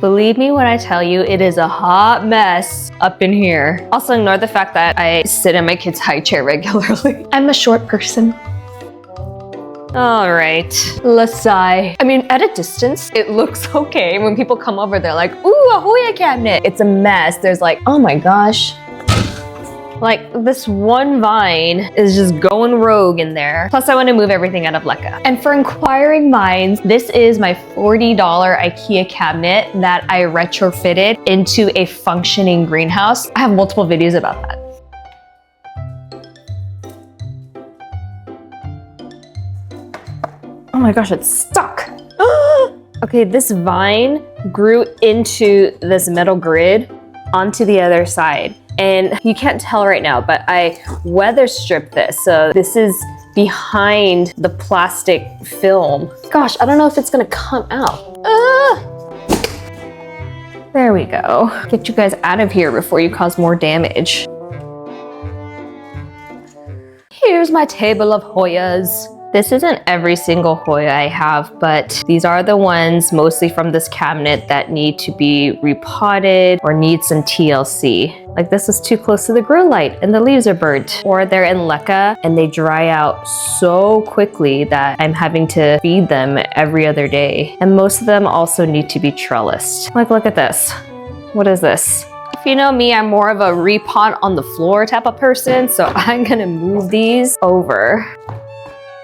Believe me when I tell you, it is a hot mess up in here. Also, ignore the fact that I sit in my kid's high chair regularly. I'm a short person. All right, let's sigh. I mean, at a distance, it looks okay. When people come over, they're like, ooh, a Hoya cabinet. It's a mess. There's like, oh my gosh. Like this one vine is just going rogue in there. Plus I want to move everything out of LECA. And for inquiring minds, this is my $40 Ikea cabinet that I retrofitted into a functioning greenhouse. I have multiple videos about that. Oh my gosh, it's stuck. Okay, this vine grew into this metal grid onto the other side. And you can't tell right now, but I weather stripped this. So this is behind the plastic film. Gosh, I don't know if it's gonna come out. There we go. Get you guys out of here before you cause more damage. Here's my table of Hoyas. This isn't every single Hoya I have, but these are the ones mostly from this cabinet that need to be repotted or need some TLC. Like this is too close to the grow light and the leaves are burnt. Or they're in LECA and they dry out so quickly that I'm having to feed them every other day. And most of them also need to be trellised. Like, look at this. What is this? If you know me, I'm more of a repot on the floor type of person, so I'm gonna move these over.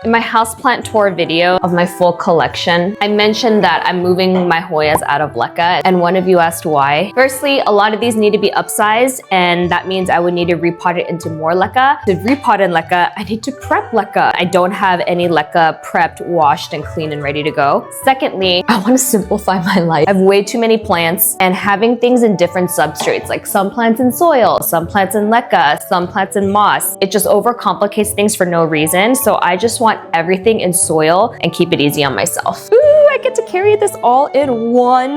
In my houseplant tour video of my full collection, I mentioned that I'm moving my Hoyas out of LECA, and one of you asked why. Firstly, a lot of these need to be upsized, and that means I would need to repot it into more LECA. To repot in LECA, I need to prep LECA. I don't have any LECA prepped, washed, and clean and ready to go. Secondly, I want to simplify my life. I have way too many plants, and having things in different substrates, like some plants in soil, some plants in LECA, some plants in moss, it just overcomplicates things for no reason. So I just want everything in soil and keep it easy on myself. Ooh, I get to carry this all in one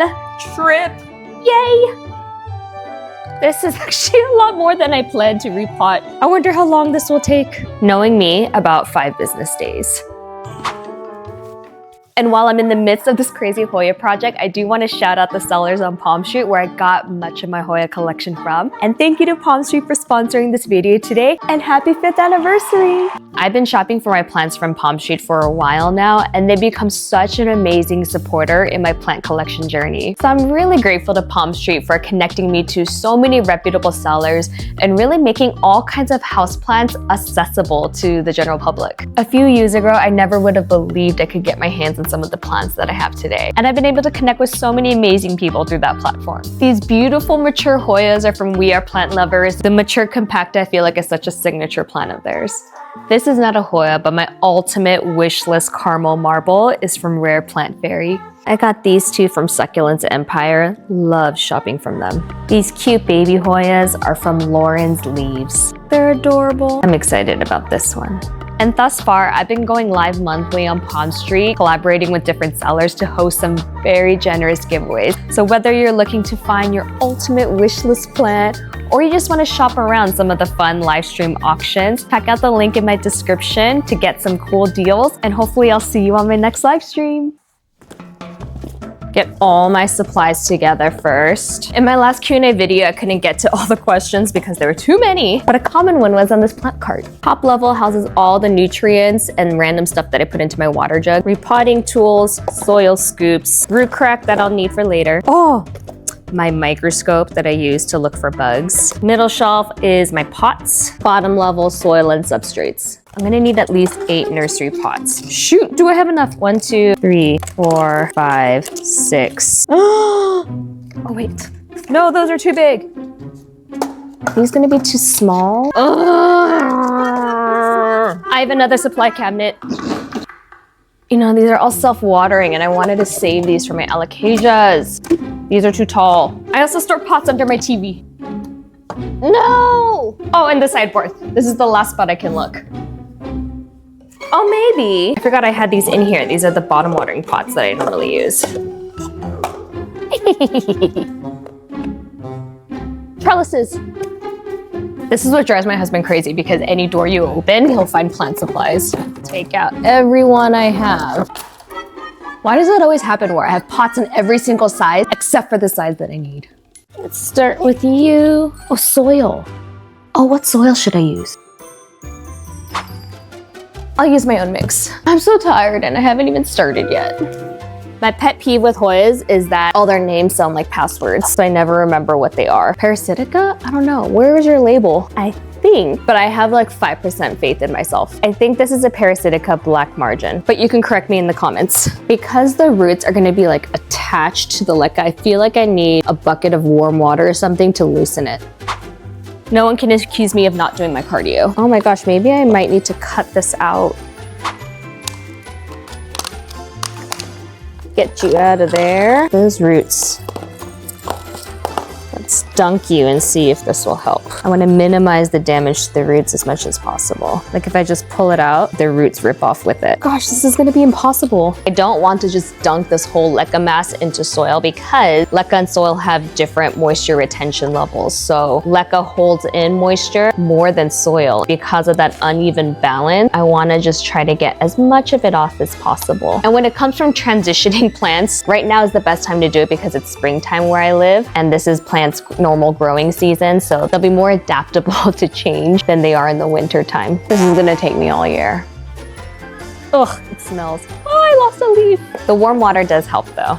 trip. Yay! This is actually a lot more than I planned to repot. I wonder how long this will take. Knowing me, about 5 business days. And while I'm in the midst of this crazy Hoya project, I do want to shout out the sellers on PalmStreet where I got much of my Hoya collection from. And thank you to PalmStreet for sponsoring this video today, and happy 5th anniversary! I've been shopping for my plants from PalmStreet for a while now, and they've become such an amazing supporter in my plant collection journey. So I'm really grateful to PalmStreet for connecting me to so many reputable sellers and really making all kinds of houseplants accessible to the general public. A few years ago, I never would have believed I could get my hands on some of the plants that I have today. And I've been able to connect with so many amazing people through that platform. These beautiful mature Hoyas are from We Are Plant Lovers. The mature compacta I feel like is such a signature plant of theirs. This is not a Hoya, but my ultimate wish list caramel marble is from Rare Plant Fairy. I got these two from Succulents Empire. Love shopping from them. These cute baby Hoyas are from Lauren's Leaves. They're adorable. I'm excited about this one. And thus far, I've been going live monthly on PalmStreet, collaborating with different sellers to host some very generous giveaways. So whether you're looking to find your ultimate wishlist plant, or you just want to shop around some of the fun live stream auctions, check out the link in my description to get some cool deals, and hopefully I'll see you on my next live stream. Get all my supplies together first. In my last Q&A video, I couldn't get to all the questions because there were too many, but a common one was on this plant cart. Top level houses all the nutrients and random stuff that I put into my water jug, repotting tools, soil scoops, root crack that I'll need for later. Oh, my microscope that I use to look for bugs. Middle shelf is my pots, bottom level soil and substrates. I'm gonna need at least 8 nursery pots. Shoot, do I have enough? 1, 2, 3, 4, 5, 6. Oh wait, no, those are too big. Are these gonna be too small? I have another supply cabinet. You know, these are all self-watering and I wanted to save these for my alocasias. These are too tall. I also store pots under my TV. No! Oh, and the sideboard. This is the last spot I can look. Oh, maybe. I forgot I had these in here. These are the bottom watering pots that I normally use. Trellises. This is what drives my husband crazy because any door you open, he'll find plant supplies. Take out every one I have. Why does that always happen where I have pots in every single size except for the size that I need? Let's start with you. Oh, soil. Oh, what soil should I use? I'll use my own mix. I'm so tired and I haven't even started yet. My pet peeve with Hoyas is that all their names sound like passwords, so I never remember what they are. Parasitica? I don't know. Where is your label? I think, but I have like 5% faith in myself. I think this is a Parasitica black margin, but you can correct me in the comments. Because the roots are gonna be like attached to the LECA, I feel like I need a bucket of warm water or something to loosen it. No one can accuse me of not doing my cardio. Oh my gosh, maybe I might need to cut this out. Get you out of there. Those roots. Let's dunk you and see if this will help. I want to minimize the damage to the roots as much as possible. Like if I just pull it out, the roots rip off with it. Gosh, this is gonna be impossible. I don't want to just dunk this whole LECA mass into soil because LECA and soil have different moisture retention levels. So LECA holds in moisture more than soil. Because of that uneven balance, I want to just try to get as much of it off as possible. And when it comes from transitioning plants, right now is the best time to do it because it's springtime where I live, and this is plants' normal growing season, so they'll be more adaptable to change than they are in the winter time. This is gonna take me all year. Ugh, it smells. Oh, I lost a leaf. The warm water does help though.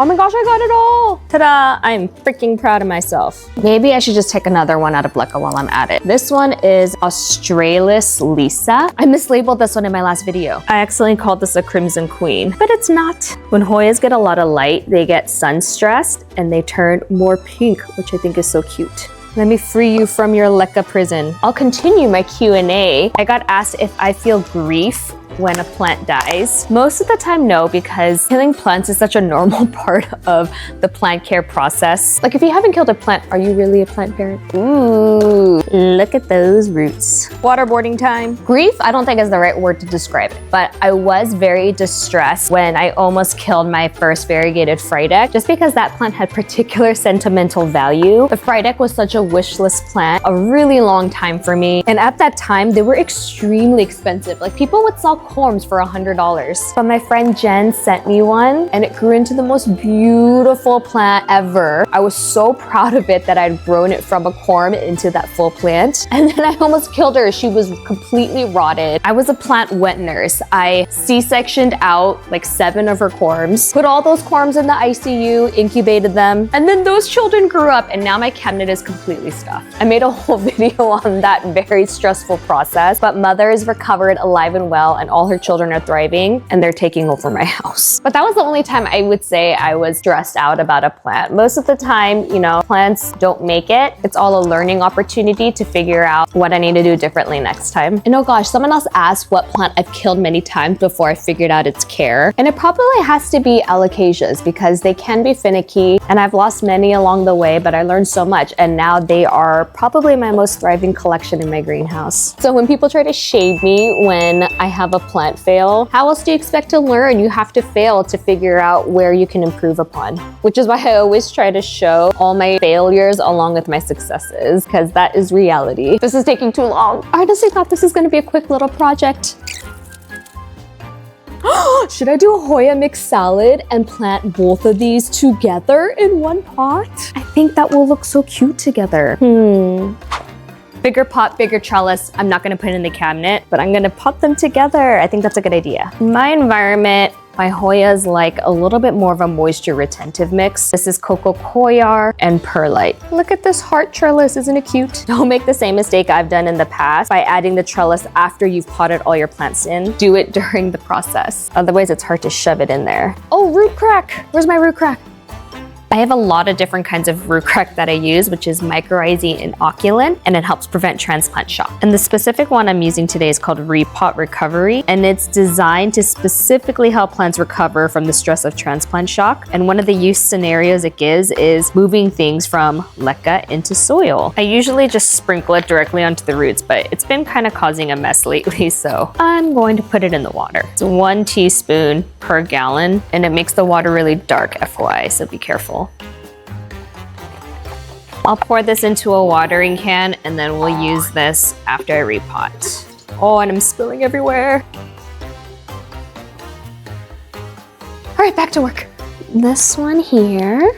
Oh my gosh, I got it all. Ta-da, I'm freaking proud of myself. Maybe I should just take another one out of LECA while I'm at it. This one is Australis Lisa. I mislabeled this one in my last video. I accidentally called this a Crimson Queen, but it's not. When Hoyas get a lot of light, they get sun stressed and they turn more pink, which I think is so cute. Let me free you from your LECA prison. I'll continue my Q&A. I got asked if I feel grief when a plant dies. Most of the time, no, because killing plants is such a normal part of the plant care process. Like if you haven't killed a plant, are you really a plant parent? Ooh, look at those roots. Waterboarding time. Grief, I don't think is the right word to describe it, but I was very distressed when I almost killed my first variegated Frydek, just because that plant had particular sentimental value. The Frydek was such a wish list plant a really long time for me. And at that time, they were extremely expensive. Like people would sell corms for $100. But my friend Jen sent me one and it grew into the most beautiful plant ever. I was so proud of it that I'd grown it from a corm into that full plant. And then I almost killed her. She was completely rotted. I was a plant wet nurse. I C-sectioned out like 7 of her corms, put all those corms in the ICU, incubated them, and then those children grew up and now my cabinet is completely stuffed. I made a whole video on that very stressful process, but mother is recovered alive and well and all her children are thriving and they're taking over my house. But that was the only time I would say I was stressed out about a plant. Most of the time, you know, plants don't make it. It's all a learning opportunity to figure out what I need to do differently next time. And oh gosh, someone else asked what plant I've killed many times before I figured out its care. And it probably has to be alocasias because they can be finicky and I've lost many along the way, but I learned so much and now they are probably my most thriving collection in my greenhouse. So when people try to shade me when I have a plant fail, how else do you expect to learn? You have to fail to figure out where you can improve upon, which is why I always try to show all my failures along with my successes, because that is reality. This is taking too long. I honestly thought this was going to be a quick little project. Should I do a Hoya mixed salad and plant both of these together in one pot? I think that will look so cute together. Bigger pot, bigger trellis. I'm not gonna put it in the cabinet, but I'm gonna pot them together. I think that's a good idea. My environment, my Hoyas like a little bit more of a moisture retentive mix. This is Coco Coir and Perlite. Look at this heart trellis, isn't it cute? Don't make the same mistake I've done in the past by adding the trellis after you've potted all your plants in. Do it during the process. Otherwise it's hard to shove it in there. Oh, root crack. Where's my root crack? I have a lot of different kinds of root crack that I use, which is mycorrhizae and oculin, and it helps prevent transplant shock. And the specific one I'm using today is called Repot Recovery, and it's designed to specifically help plants recover from the stress of transplant shock. And one of the use scenarios it gives is moving things from LECA into soil. I usually just sprinkle it directly onto the roots, but it's been kind of causing a mess lately, so I'm going to put it in the water. It's 1 teaspoon per gallon, and it makes the water really dark, FYI, so be careful. I'll pour this into a watering can and then we'll use this after I repot. Oh, and I'm spilling everywhere. right, back to work. This one here,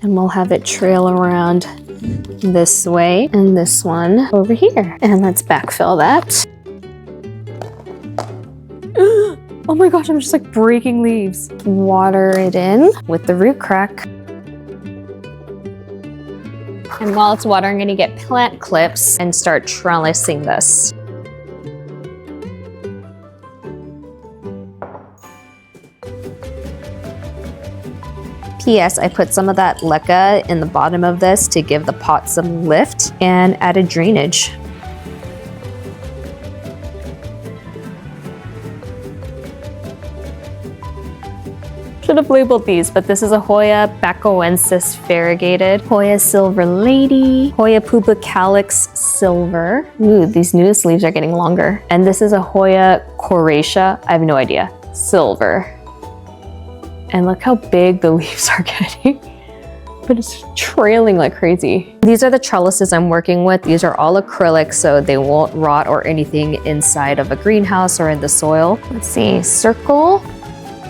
and we'll have it trail around this way, and this one over here. And let's backfill that. Oh my gosh, I'm just like breaking leaves. Water it in with the root crack. And while it's watering, I'm gonna get plant clips and start trellising this. P.S. I put some of that LECA in the bottom of this to give the pot some lift and added drainage. Should have labeled these, but this is a Hoya Bacoensis variegated, Hoya Silver Lady, Hoya Publicalis Silver. Ooh, these newest leaves are getting longer. And this is a Hoya Coratia, I have no idea, Silver. And look how big the leaves are getting. But it's trailing like crazy. These are the trellises I'm working with. These are all acrylic, so they won't rot or anything inside of a greenhouse or in the soil. Let's see, circle,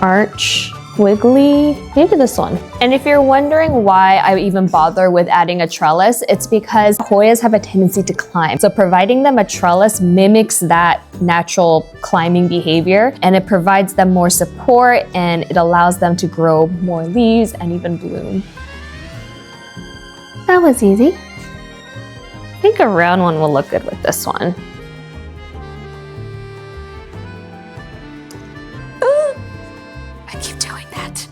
arch, wiggly, maybe this one. And if you're wondering why I even bother with adding a trellis, it's because Hoyas have a tendency to climb. So providing them a trellis mimics that natural climbing behavior, and it provides them more support, and it allows them to grow more leaves and even bloom. That was easy. I think a round one will look good with this one. I keep doing that.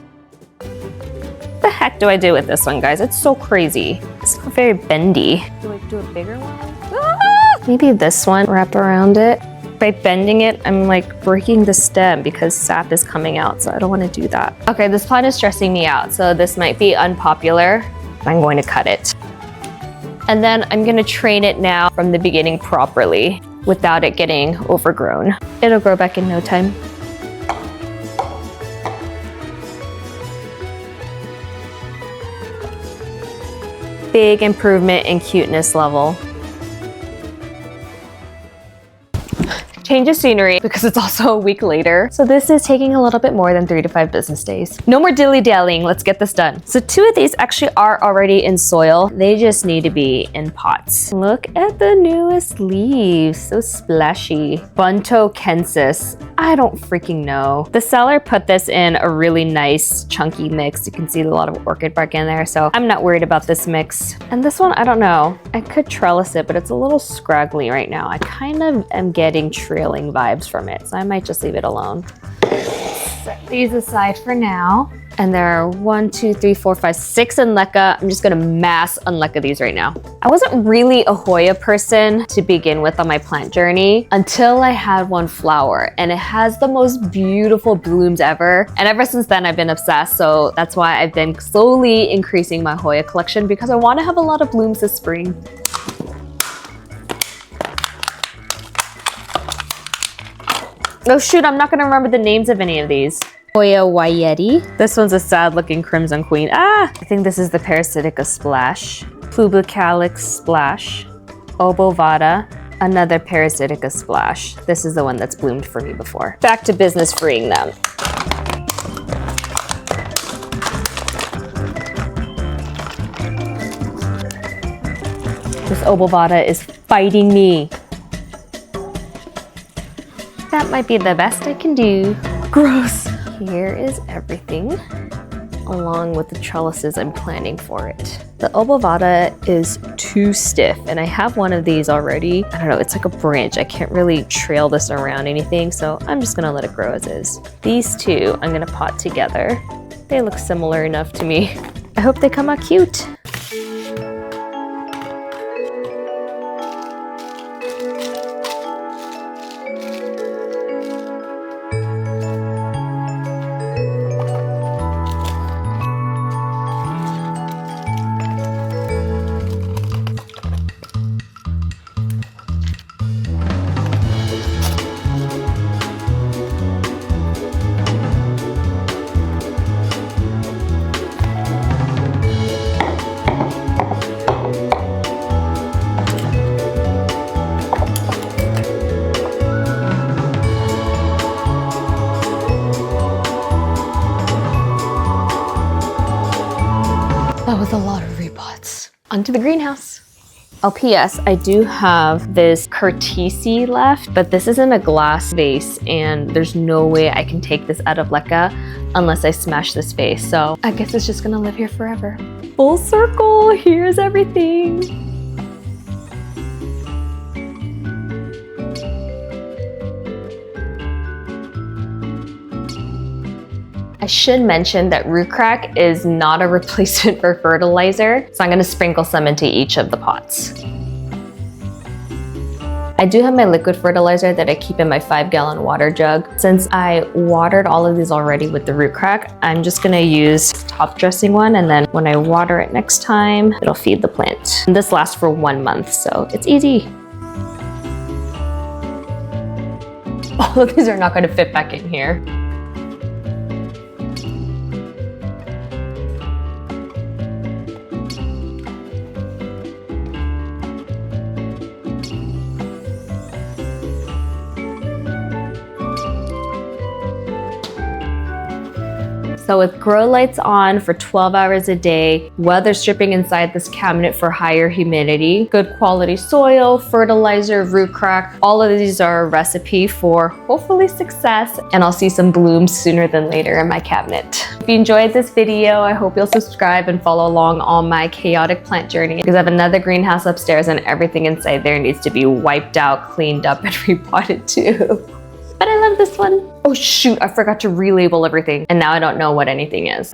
What the heck do I do with this one, guys? It's so crazy. It's not very bendy. Do I do a bigger one? Ah! Maybe this one, wrap around it. By bending it, I'm like breaking the stem because sap is coming out, so I don't want to do that. Okay, this plant is stressing me out, so this might be unpopular. I'm going to cut it. And then I'm going to train it now from the beginning properly without it getting overgrown. It'll grow back in no time. Big improvement in cuteness level. Change of scenery because it's also a week later. So this is taking a little bit more than 3 to 5 business days. No more dilly-dallying, let's get this done. So 2 of these actually are already in soil. They just need to be in pots. Look at the newest leaves, so splashy. Buntokensis, I don't freaking know. The seller put this in a really nice chunky mix. You can see a lot of orchid bark in there, so I'm not worried about this mix. And this one, I don't know. I could trellis it, but it's a little scraggly right now. I kind of am getting trailing vibes from it, so I might just leave it alone. Set these aside for now. And there are 1, 2, 3, 4, 5, 6 in LECA. I'm just gonna mass unLECA these right now. I wasn't really a Hoya person to begin with on my plant journey until I had one flower, and it has the most beautiful blooms ever. And ever since then, I've been obsessed. So that's why I've been slowly increasing my Hoya collection, because I want to have a lot of blooms this spring. Oh shoot, I'm not gonna remember the names of any of these. Hoya Wayeti. This one's a sad looking crimson queen. Ah! I think this is the Parasitica Splash. Publicalis Splash. Obovata. Another Parasitica Splash. This is the one that's bloomed for me before. Back to business freeing them. This Obovata is fighting me. That might be the best I can do. Gross. Here is everything, along with the trellises I'm planning for it. The Obovata is too stiff, and I have one of these already. I don't know, it's like a branch. I can't really trail this around anything, so I'm just gonna let it grow as is. These two, I'm gonna pot together. They look similar enough to me. I hope they come out cute. onto the greenhouse. Oh, P.S. I do have this Curtisi left, but this is in a glass vase and there's no way I can take this out of LECA unless I smash this vase. So I guess it's just gonna live here forever. Full circle, here's everything. I should mention that root crack is not a replacement for fertilizer, so I'm gonna sprinkle some into each of the pots. I do have my liquid fertilizer that I keep in my 5-gallon water jug. Since I watered all of these already with the root crack, I'm just gonna use top dressing one, and then when I water it next time, it'll feed the plant. And this lasts for 1 month, so it's easy. All of these are not gonna fit back in here. So with grow lights on for 12 hours a day, weather stripping inside this cabinet for higher humidity, good quality soil, fertilizer, root crack, all of these are a recipe for hopefully success, and I'll see some blooms sooner than later in my cabinet. If you enjoyed this video, I hope you'll subscribe and follow along on my chaotic plant journey, because I have another greenhouse upstairs and everything inside there needs to be wiped out, cleaned up, and repotted too. But I love this one. Oh shoot, I forgot to relabel everything and now I don't know what anything is.